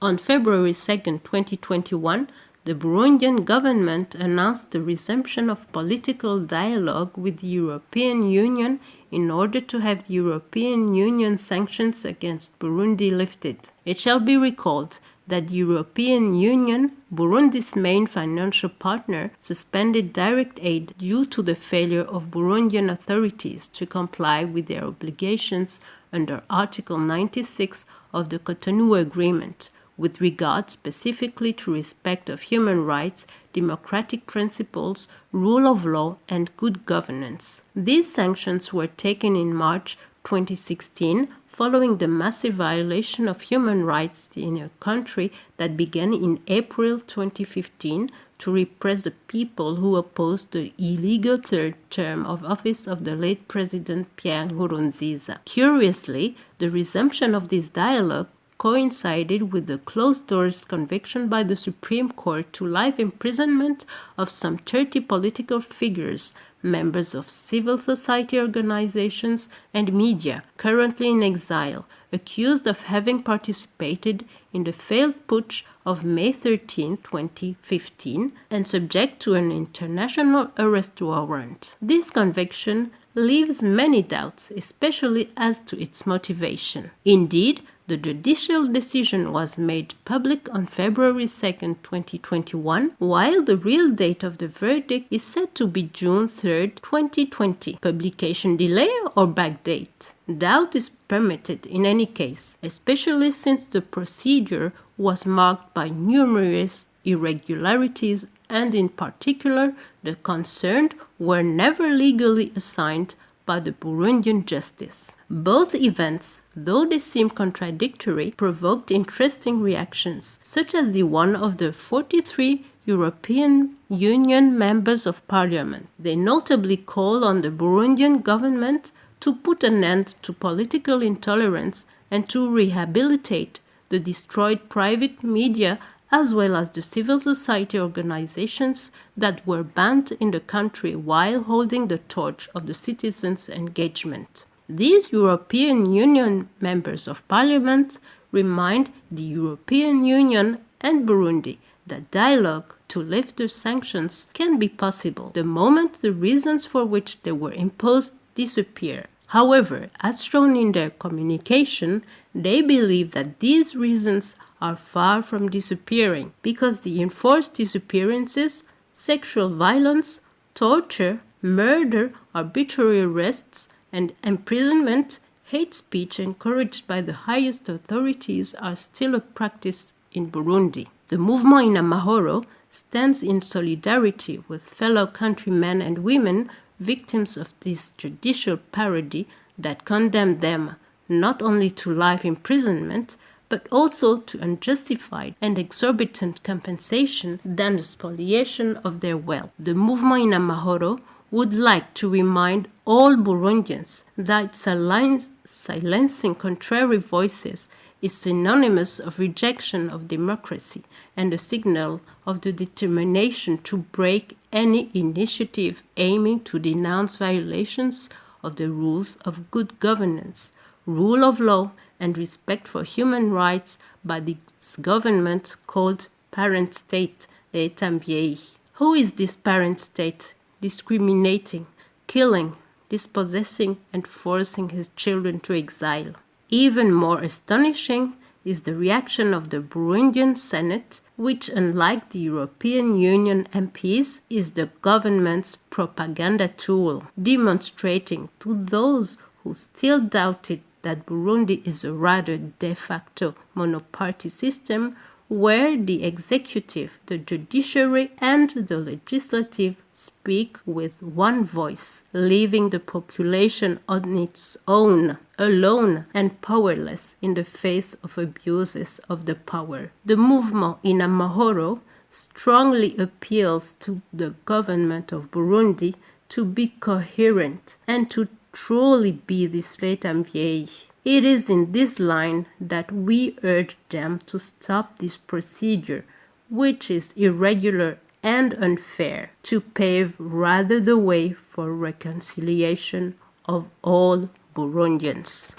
On February 2, 2021, the Burundian government announced the resumption of political dialogue with the European Union in order to have the European Union sanctions against Burundi lifted. It shall be recalled that the European Union, Burundi's main financial partner, suspended direct aid due to the failure of Burundian authorities to comply with their obligations under Article 96 of the COTONOU Agreement, with regard specifically to respect of human rights, democratic principles, rule of law, and good governance. These sanctions were taken in March 2016, following the massive violation of human rights in a country that began in April 2015 to repress the people who opposed the illegal third term of office of the late President Pierre NKURUNZIZA. Curiously, the resumption of this dialogue coincided with the closed-doors conviction by the Supreme Court to life imprisonment of some 30 political figures, members of civil society organizations and media, currently in exile, accused of having participated in the failed putsch of May 13, 2015, and subject to an international arrest warrant. This conviction leaves many doubts, especially as to its motivation. Indeed, the judicial decision was made public on February 2, 2021, while the real date of the verdict is set to be June 3, 2020. Publication delay or backdate? Doubt is permitted in any case, especially since the procedure was marked by numerous irregularities and in particular the concerned were never legally assigned by the Burundian justice. Both events, though they seem contradictory, provoked interesting reactions, such as the one of the 43 European Union members of parliament. They notably call on the Burundian government to put an end to political intolerance and to rehabilitate the destroyed private media as well as the civil society organizations that were banned in the country while holding the torch of the citizens' engagement. These European Union members of parliament remind the European Union and Burundi that dialogue to lift the sanctions can be possible the moment the reasons for which they were imposed disappear. However, as shown in their communication, they believe that these reasons are far from disappearing because the enforced disappearances, sexual violence, torture, murder, arbitrary arrests, and imprisonment, hate speech encouraged by the highest authorities are still a practice in Burundi. The Mouvement Inamahoro stands in solidarity with fellow countrymen and women victims of this judicial parody that condemned them not only to life imprisonment, but also to unjustified and exorbitant compensation than the spoliation of their wealth. The Mouvement Inamahoro would like to remind all Burundians that silencing contrary voices is synonymous of rejection of democracy and a signal of the determination to break any initiative aiming to denounce violations of the rules of good governance, rule of law, and respect for human rights by this government called parent state, l'État vieilli. Who is this parent state discriminating, killing, dispossessing, and forcing his children to exile? Even more astonishing is the reaction of the Burundian Senate, which, unlike the European Union MPs, is the government's propaganda tool, demonstrating to those who still doubted that Burundi is a rather de facto monoparty system where the executive, the judiciary, and the legislative speak with one voice, leaving the population on its own, alone and powerless in the face of abuses of the power. The Mouvement Inamahoro strongly appeals to the government of Burundi to be coherent and to truly be this l'État vieilli. It is in this line that we urge them to stop this procedure, which is irregular and unfair, to pave rather the way for reconciliation of all Burundians.